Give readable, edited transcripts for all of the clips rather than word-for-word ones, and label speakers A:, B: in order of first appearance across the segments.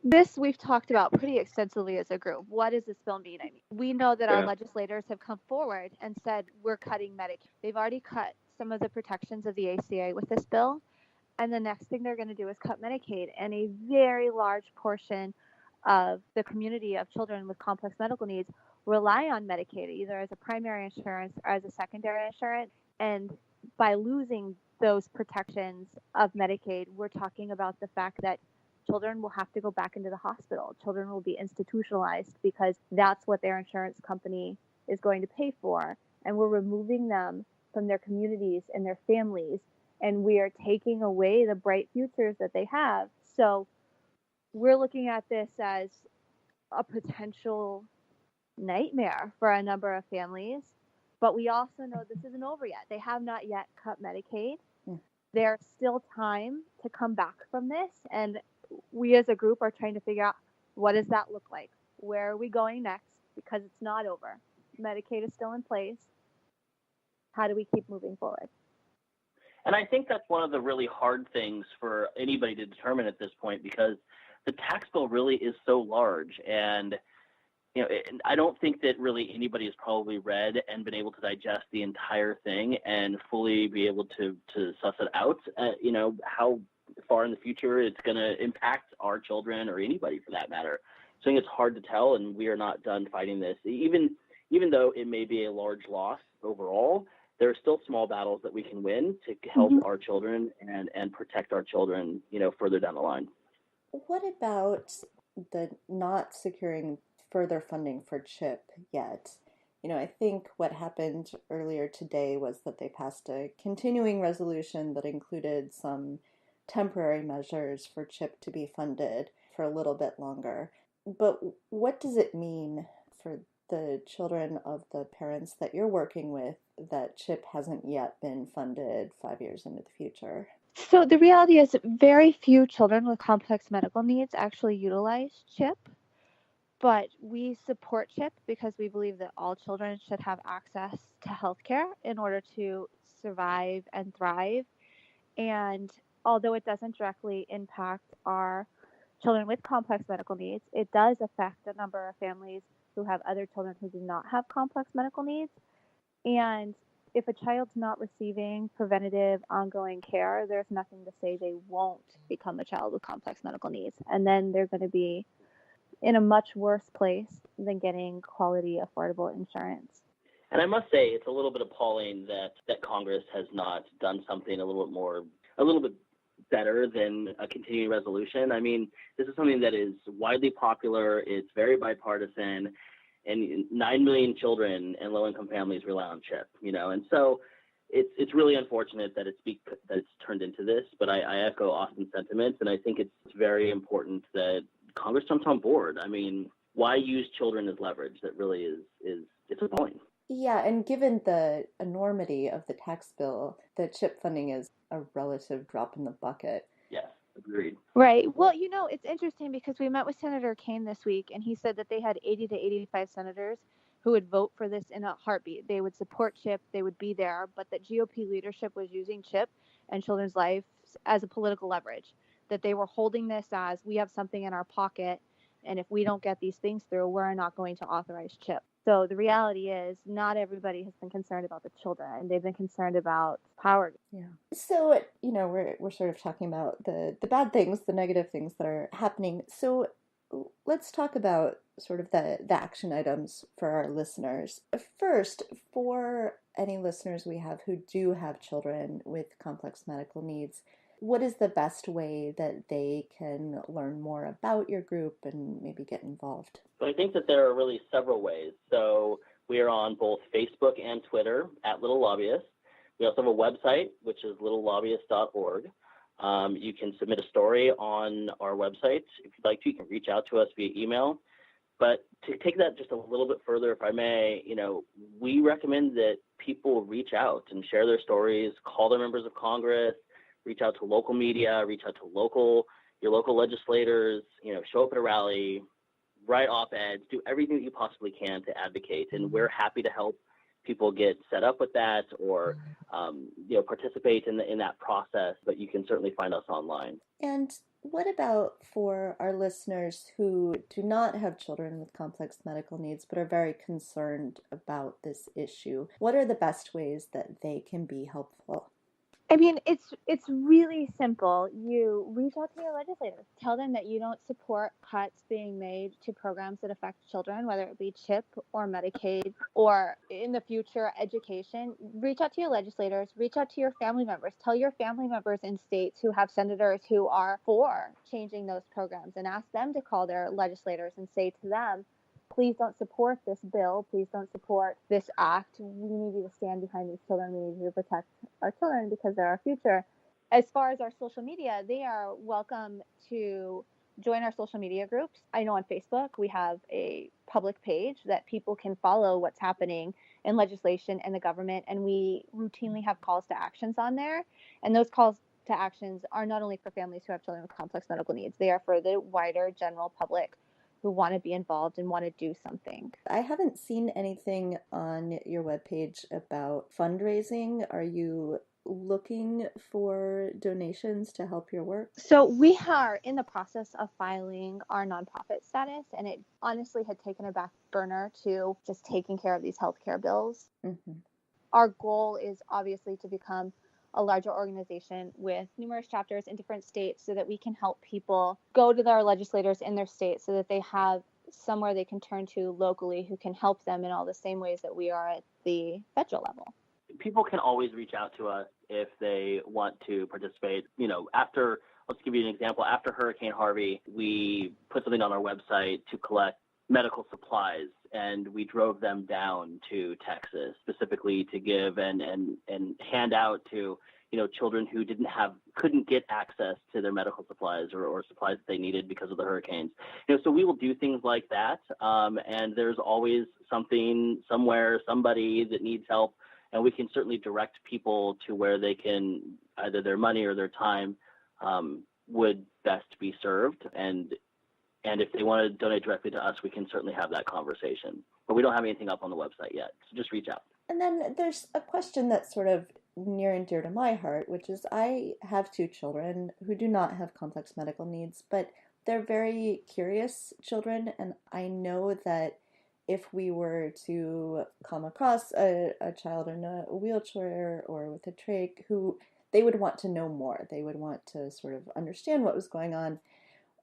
A: This we've talked about pretty extensively as a group. What does this bill mean? I mean, we know that our
B: Yeah.
A: legislators have come forward and said we're cutting Medicaid. They've already cut some of the protections of the ACA with this bill. And the next thing they're going to do is cut Medicaid. And a very large portion of the community of children with complex medical needs rely on Medicaid, either as a primary insurance or as a secondary insurance. And by losing those protections of Medicaid, we're talking about the fact that children will have to go back into the hospital. Children will be institutionalized because that's what their insurance company is going to pay for. And we're removing them from their communities and their families. And we are taking away the bright futures that they have. So we're looking at this as a potential nightmare for a number of families. But we also know this isn't over yet. They have not yet cut Medicaid. There's still time to come back from this. And we as a group are trying to figure out, what does that look like? Where are we going next? Because it's not over. Medicaid is still in place. How do we keep moving forward?
B: And I think that's one of the really hard things for anybody to determine at this point, because the tax bill really is so large. And I don't think that really anybody has probably read and been able to digest the entire thing and fully be able to suss it out, how far in the future it's going to impact our children or anybody for that matter. So I think it's hard to tell, and we are not done fighting this. Even though it may be a large loss overall, there are still small battles that we can win to help our children and protect our children, further down the line.
C: What about the not securing further funding for CHIP yet? I think what happened earlier today was that they passed a continuing resolution that included some temporary measures for CHIP to be funded for a little bit longer. But what does it mean for the children of the parents that you're working with that CHIP hasn't yet been funded 5 years into the future?
A: So the reality is very few children with complex medical needs actually utilize CHIP, but we support CHIP because we believe that all children should have access to healthcare in order to survive and thrive. And although it doesn't directly impact our children with complex medical needs, it does affect a number of families who have other children who do not have complex medical needs. And if a child's not receiving preventative ongoing care, there's nothing to say they won't become a child with complex medical needs. And then they're going to be in a much worse place than getting quality, affordable insurance.
B: And I must say, it's a little bit appalling that Congress has not done something a little bit better than a continuing resolution. I mean, this is something that is widely popular. It's very bipartisan, and 9 million children and low-income families rely on CHIP, and so it's really unfortunate that it's turned into this. But I echo Austin's sentiments, and I think it's very important that Congress jumps on board. I mean, why use children as leverage? That really is it's appalling.
C: Yeah, and given the enormity of the tax bill, the CHIP funding is a relative drop in the bucket.
B: Yes, agreed.
A: Right. Well, it's interesting because we met with Senator Kaine this week, and he said that they had 80 to 85 senators who would vote for this in a heartbeat. They would support CHIP, they would be there, but that GOP leadership was using CHIP and children's lives as a political leverage, that they were holding this as, we have something in our pocket, and if we don't get these things through, we're not going to authorize CHIP. So the reality is not everybody has been concerned about the children. They've been concerned about power.
C: Yeah. So, we're sort of talking about the bad things, the negative things that are happening. So let's talk about sort of the action items for our listeners. First, for any listeners we have who do have children with complex medical needs, what is the best way that they can learn more about your group and maybe get involved?
B: So I think that there are really several ways. So we are on both Facebook and Twitter at Little Lobbyists. We also have a website, which is littlelobbyist.org. You can submit a story on our website. If you'd like to, you can reach out to us via email. But to take that just a little bit further, if I may, we recommend that people reach out and share their stories, call their members of Congress, reach out to local media, reach out to your local legislators, show up at a rally, write op-eds, do everything that you possibly can to advocate. And we're happy to help people get set up with that or, participate in that process, but you can certainly find us online.
C: And What about for our listeners who do not have children with complex medical needs but are very concerned about this issue? What are the best ways that they can be helpful?
A: I mean, it's really simple. You reach out to your legislators. Tell them that you don't support cuts being made to programs that affect children, whether it be CHIP or Medicaid or in the future education. Reach out to your legislators. Reach out to your family members. Tell your family members in states who have senators who are for changing those programs and ask them to call their legislators and say to them, please don't support this bill. Please don't support this act. We need you to stand behind these children. We need you to protect our children because they're our future. As far as our social media, they are welcome to join our social media groups. I know on Facebook we have a public page that people can follow what's happening in legislation and the government, and we routinely have calls to actions on there. And those calls to actions are not only for families who have children with complex medical needs, they are for the wider general public who want to be involved and want to do something.
C: I haven't seen anything on your webpage about fundraising. Are you looking for donations to help your work?
A: So we are in the process of filing our nonprofit status, and it honestly had taken a back burner to just taking care of these healthcare bills.
C: Mm-hmm.
A: Our goal is obviously to become a larger organization with numerous chapters in different states so that we can help people go to their legislators in their state so that they have somewhere they can turn to locally who can help them in all the same ways that we are at the federal level.
B: People can always reach out to us if they want to participate. After, let's give you an example, after Hurricane Harvey, we put something on our website to collect medical supplies, and we drove them down to Texas specifically to give and hand out to children who couldn't get access to their medical supplies or supplies that they needed because of the hurricanes. So we will do things like that, and there's always something somewhere, somebody that needs help, and we can certainly direct people to where they can either their money or their time would best be served. And if they want to donate directly to us, we can certainly have that conversation. But we don't have anything up on the website yet, so just reach out.
C: And then there's a question that's sort of near and dear to my heart, which is I have 2 children who do not have complex medical needs, but they're very curious children, and I know that if we were to come across a child in a wheelchair or with a trach who they would want to know more. They would want to sort of understand what was going on.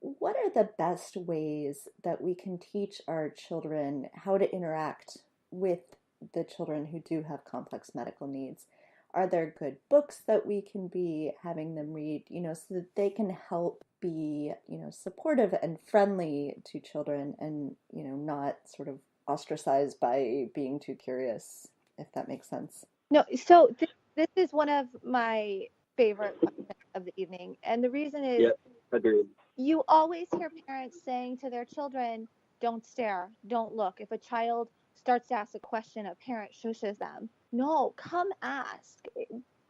C: What are the best ways that we can teach our children how to interact with the children who do have complex medical needs? Are there good books that we can be having them read, so that they can help be, supportive and friendly to children and, not sort of ostracized by being too curious, if that makes sense?
A: No, so this is one of my favorite questions of the evening. And the reason is,
B: Yep, agreed.
A: You always hear parents saying to their children, don't stare, don't look. If a child starts to ask a question, a parent shushes them. No, come ask.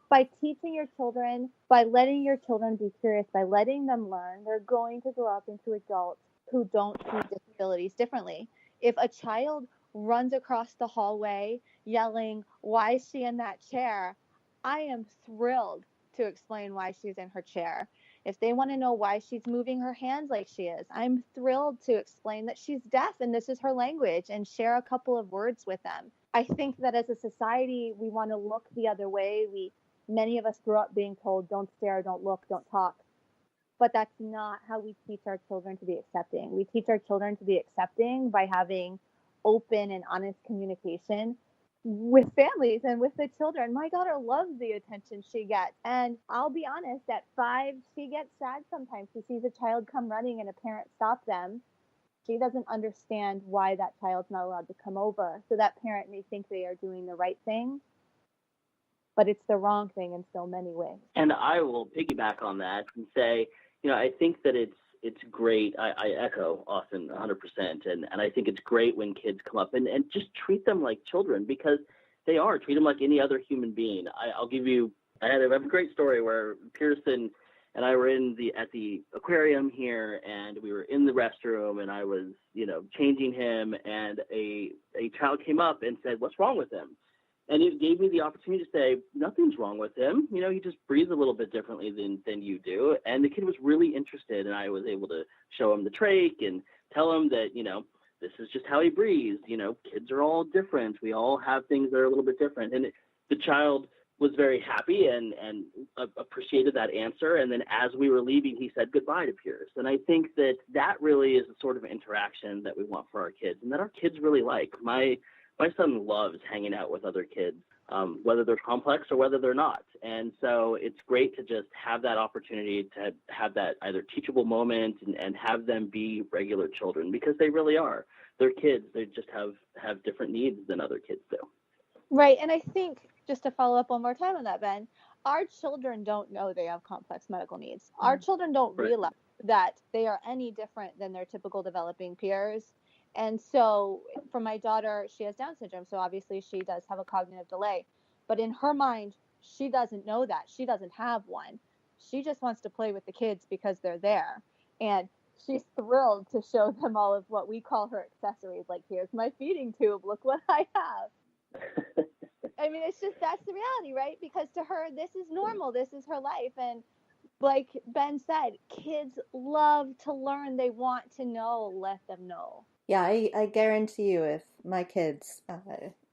A: By teaching your children, by letting your children be curious, by letting them learn, they're going to grow up into adults who don't see disabilities differently. If a child runs across the hallway yelling, why is she in that chair? I am thrilled to explain why she's in her chair. If they want to know why she's moving her hands like she is, I'm thrilled to explain that she's deaf and this is her language and share a couple of words with them. I think that as a society, we want to look the other way. Many of us grew up being told, don't stare, don't look, don't talk. But that's not how we teach our children to be accepting. We teach our children to be accepting by having open and honest communication with families and with the children. My daughter loves the attention she gets. And I'll be honest, at 5, she gets sad sometimes. She sees a child come running and a parent stop them. She doesn't understand why that child's not allowed to come over. So that parent may think they are doing the right thing, but it's the wrong thing in so many ways.
B: And I will piggyback on that and say, I think that it's great. I echo Austin 100%. And I think it's great when kids come up and just treat them like children, because they are. Treat them like any other human being. I have a great story where Pearson and I were at the aquarium here, and we were in the restroom, and I was, changing him, and a child came up and said, what's wrong with him? And it gave me the opportunity to say, nothing's wrong with him. You know, he just breathes a little bit differently than you do. And the kid was really interested, and I was able to show him the trach and tell him that, you know, this is just how he breathes. You know, kids are all different. We all have things that are a little bit different. And the child was very happy and appreciated that answer. And then as we were leaving, he said goodbye to Pierce. And I think that really is the sort of interaction that we want for our kids and that our kids really like. My son loves hanging out with other kids, whether they're complex or whether they're not. And so it's great to just have that opportunity to have that either teachable moment and have them be regular children, because they really are. They're kids. They just have different needs than other kids do.
A: Right. And I think, just to follow up one more time on that, Ben, our children don't know they have complex medical needs. Our children don't realize that they are any different than their typical developing peers. And so for my daughter, she has Down syndrome. So obviously she does have a cognitive delay. But in her mind, she doesn't know that. She doesn't have one. She just wants to play with the kids because they're there. And she's thrilled to show them all of what we call her accessories. Like, here's my feeding tube. Look what I have. I mean, it's just, that's the reality, right? Because to her, this is normal. This is her life. And like Ben said, kids love to learn. They want to know. Let them know.
C: Yeah, I guarantee you, if my kids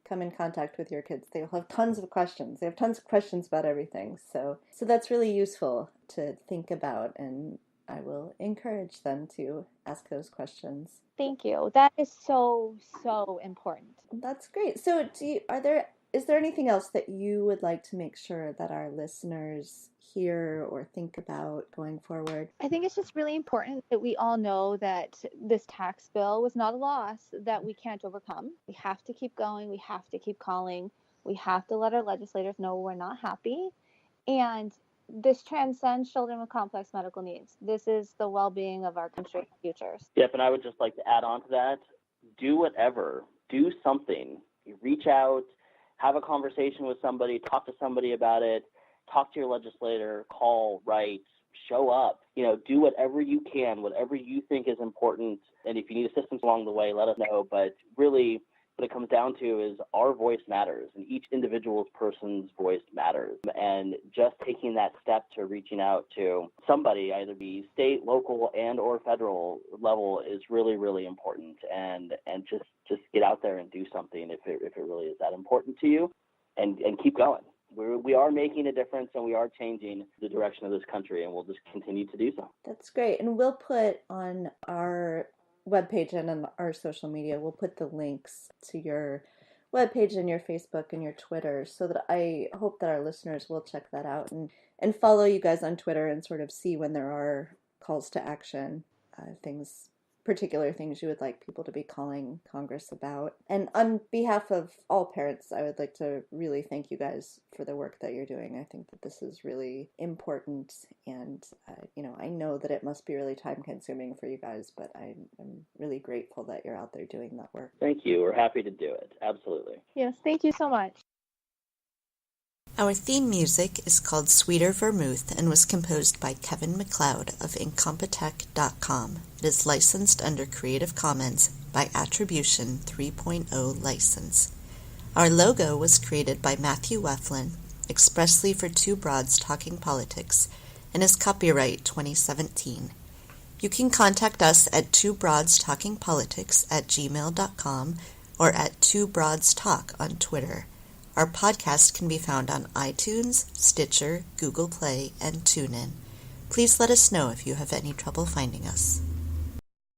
C: come in contact with your kids, they'll have tons of questions. They have tons of questions about everything. So that's really useful to think about, and I will encourage them to ask those questions.
A: Thank you. That is so, so important.
C: That's great. So is there anything else that you would like to make sure that our listeners hear or think about going forward?
A: I think it's just really important that we all know that this tax bill was not a loss that we can't overcome. We have to keep going. We have to keep calling. We have to let our legislators know we're not happy. And this transcends children with complex medical needs. This is the well-being of our country's futures.
B: Yep, and I would just like to add on to that. Do whatever. Do something. You reach out, have a conversation with somebody, talk to somebody about it, talk to your legislator, call, write, show up. You know, do whatever you can, whatever you think is important. And if you need assistance along the way, let us know. But really, what it comes down to is our voice matters, and each individual person's voice matters. And just taking that step to reaching out to somebody, either be state, local, and or federal level, is really, really important. And just get out there and do something if it really is that important to you, and keep going. We are making a difference, and we are changing the direction of this country, and we'll just continue to do so.
C: That's great. And we'll put on our webpage and on our social media, we'll put the links to your webpage and your Facebook and your Twitter, so that I hope that our listeners will check that out and follow you guys on Twitter and sort of see when there are calls to action, particular things you would like people to be calling Congress about. And on behalf of all parents, I would like to really thank you guys for the work that you're doing. I think that this is really important, and I know that it must be really time consuming for you guys, but I'm really grateful that you're out there doing that work.
B: Thank you. We're happy to do it. Absolutely.
A: Yes, thank you so much.
D: Our theme music is called Sweeter Vermouth and was composed by Kevin MacLeod of Incompetech.com. It is licensed under Creative Commons by Attribution 3.0 license. Our logo was created by Matthew Weflin, expressly for Two Broads Talking Politics, and is copyright 2017. You can contact us at twobroadstalkingpolitics@gmail.com or at twobroadstalk on Twitter. Our podcast can be found on iTunes, Stitcher, Google Play, and TuneIn. Please let us know if you have any trouble finding us.